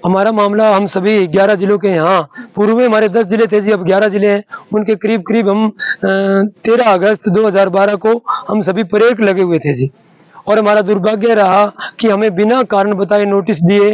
हमारा मामला हम सभी 11 जिलों के यहाँ पूर्व में हमारे 10 जिले थे जी, अब 11 जिले हैं। उनके करीब करीब हम 13 अगस्त 2012 को हम सभी परेड लगे हुए थे जी। और हमारा दुर्भाग्य रहा कि हमें बिना कारण बताए नोटिस दिए।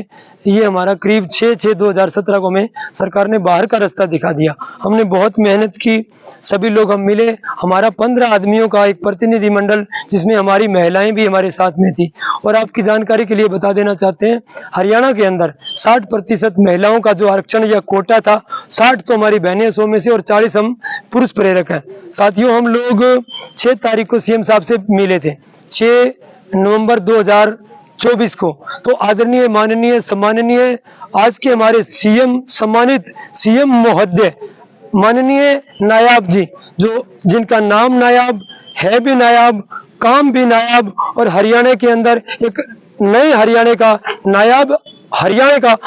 ये हमारा करीब 6/6/2017 को हमें सरकार ने बाहर का रास्ता दिखा दिया। हमने बहुत मेहनत की, सभी लोग हम मिले। हमारा 15 आदमियों का एक प्रतिनिधिमंडल, जिसमें हमारी महिलाएं भी हमारे साथ में थी। और आपकी जानकारी के लिए बता देना चाहते हैं, हरियाणा के अंदर 60% महिलाओं का जो आरक्षण या कोटा था, 60 तो हमारी बहनें 100 में से और 40 हम पुरुष प्रेरक हैं। साथियों, हम लोग 6 तारीख को सीएम साहब से मिले थे, 6 नवंबर 2024 को। तो आदरणीय, माननीय, सम्माननीय आज के हमारे सीएम, सम्मानित सीएम महोदय, माननीय नायाब जी, जो जिनका नाम नायाब है, भी नायाब, काम भी नायाब, और हरियाणा के अंदर एक नए हरियाणा का, नायाब हरियाणा का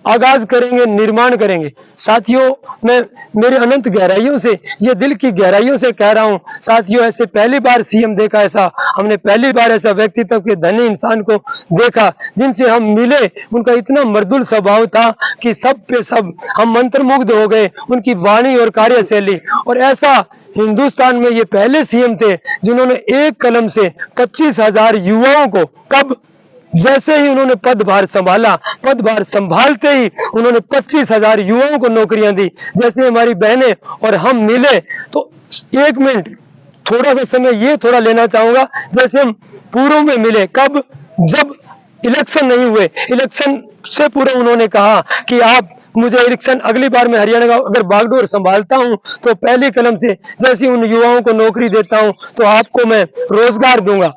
आगाज करेंगे, निर्माण करेंगे। साथियों, मैं मेरे अनंत गहराइयों से, ये दिल की गहराइयों से कह रहा हूं साथियों, ऐसे पहली बार सीएम देखा, ऐसा हमने पहली बार ऐसा व्यक्तित्व के धनी इंसान को देखा, जिनसे हम मिले। उनका इतना मृदुल स्वभाव था कि सब पे सब हम मंत्रमुग्ध हो गए, उनकी वाणी और कार्यशैली। और ऐसा हिंदुस्तान में ये पहले सीएम थे जिन्होंने एक कलम से 25,000 युवाओं को, कब, जैसे ही उन्होंने पदभार संभाला, पदभार संभालते ही उन्होंने 25,000 युवाओं को नौकरियां दी। जैसे हमारी बहनें और हम मिले, तो 1 मिनट थोड़ा सा समय ये थोड़ा लेना चाहूंगा। जैसे हम पूर्व में मिले, कब, जब इलेक्शन नहीं हुए, इलेक्शन से पूर्व उन्होंने कहा कि आप मुझे इलेक्शन, अगली बार मैं हरियाणा का अगर बागडोर संभालता हूं तो पहली कलम से जैसे उन युवाओं को नौकरी देता हूं तो आपको मैं रोजगार दूंगा।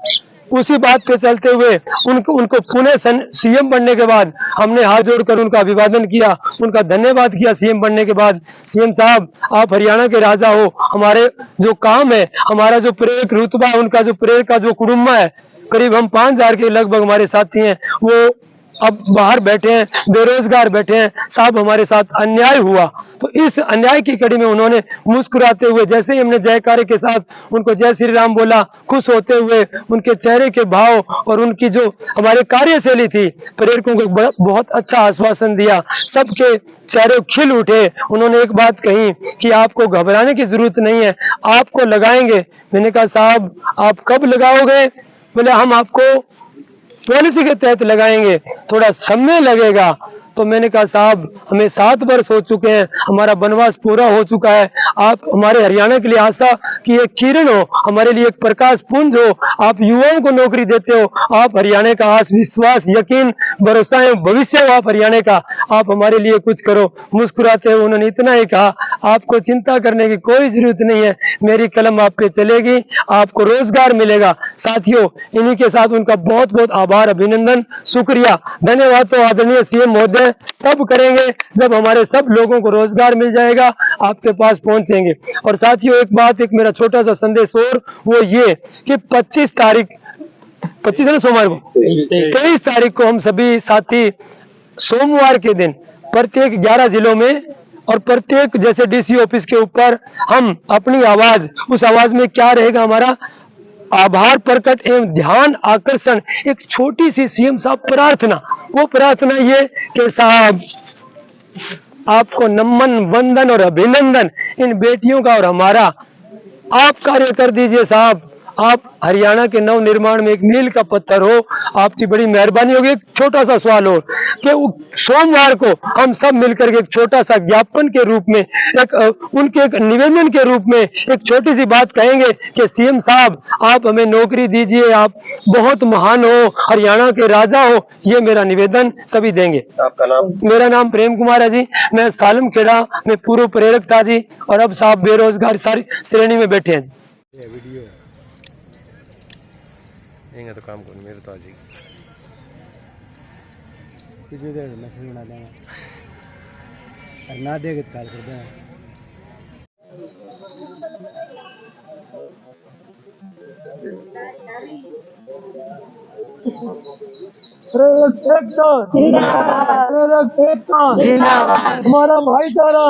उसी बात पे चलते हुए उनको पुणे सीएम बनने के बाद हमने हाथ जोड़कर उनका अभिवादन किया, उनका धन्यवाद किया। सीएम बनने के बाद, सीएम साहब आप हरियाणा के राजा हो, हमारे जो काम है, हमारा जो प्रेरक रुतबा, उनका जो प्रेरक का जो कुटुंबा है, करीब हम 5,000 के लगभग हमारे साथी हैं, वो अब बाहर बैठे हैं, बेरोजगार बैठे हैं। साहब, हमारे साथ अन्याय हुआ, तो इस अन्याय की कड़ी में उन्होंने मुस्कुराते हुए, जैसे ही हमने जयकारे के साथ उनको जय श्री राम बोला, खुश होते हुए उनके चेहरे के भाव और उनकी जो हमारे कार्यशैली थी, प्रेरकों को बहुत अच्छा आश्वासन दिया, सबके चेहरे खिल उठे। उन्होंने एक बात कही कि आपको घबराने की जरूरत नहीं है, आपको लगाएंगे। मैंने कहा साहब आप कब लगाओगे? बोले हम आपको पॉलिसी के तहत लगाएंगे, थोड़ा समय लगेगा। तो मैंने कहा साहब हमें 7 वर्ष हो चुके हैं, हमारा वनवास पूरा हो चुका है, आप हमारे हरियाणा के लिए आशा की एक किरण हो, हमारे लिए एक प्रकाश पुंज हो, आप युवाओं को नौकरी देते हो, आप हरियाणा का आस विश्वास, यकीन, भरोसा है, भविष्य हो आप हरियाणा का, आप हमारे लिए कुछ करो। मुस्कुराते हुए उन्होंने इतना ही कहा, आपको चिंता करने की कोई जरूरत नहीं है, मेरी कलम आप पे चलेगी, आपको रोजगार मिलेगा। साथियों, इन्हीं के साथ उनका बहुत बहुत आभार, अभिनंदन, शुक्रिया, धन्यवाद। तो आदरणीय सीएम महोदय तब करेंगे जब हमारे सब लोगों को रोजगार मिल जाएगा, आपके पास पहुंचेंगे। और साथियों, एक बात, एक मेरा छोटा सा संदेश और, वो ये कि 25 तारीख, 25 है ना सोमवार को, 23 तारीख को हम सभी साथी सोमवार के दिन प्रत्येक 11 जिलों में और प्रत्येक जैसे डीसी ऑफिस के ऊपर हम अपनी आवाज, उस आवाज में क्या रहेगा, हमारा आभार प्रकट एवं ध्यान आकर्षण, एक छोटी सी सीएम साहब प्रार्थना। वो प्रार्थना ये कि साहब आपको नमन, वंदन और अभिनंदन इन बेटियों का और हमारा, आप कार्य कर दीजिए साहब, आप हरियाणा के नव निर्माण में एक मील का पत्थर हो, आपकी बड़ी मेहरबानी होगी। एक छोटा सा सवाल हो कि सोमवार को हम सब मिलकर के एक छोटा सा ज्ञापन के रूप में, एक उनके एक निवेदन के रूप में एक छोटी सी बात कहेंगे कि सीएम साहब आप हमें नौकरी दीजिए, आप बहुत महान हो, हरियाणा के राजा हो, ये मेरा निवेदन सभी देंगे। आपका नाम? मेरा नाम प्रेम कुमार है जी, मैं सालम खेड़ा में पूर्व प्रेरक था जी, और अब साहब बेरोजगार सारी श्रेणी में बैठे हैं। ये वीडियो है, तो काम कौन मेरे तो आज ही मैसेज बना देंगे, ना देगा तो कॉल कर देना। हमारा भाईचारा,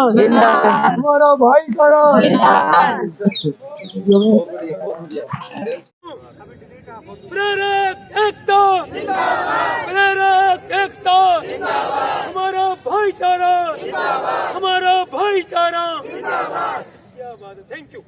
हमारा भाईचारा। प्रेरक एकता, प्रेरक एकता, हमारा भाईचारा जिंदाबाद, हमारा भाईचारा जिंदाबाद। क्या बात है, थैंक यू।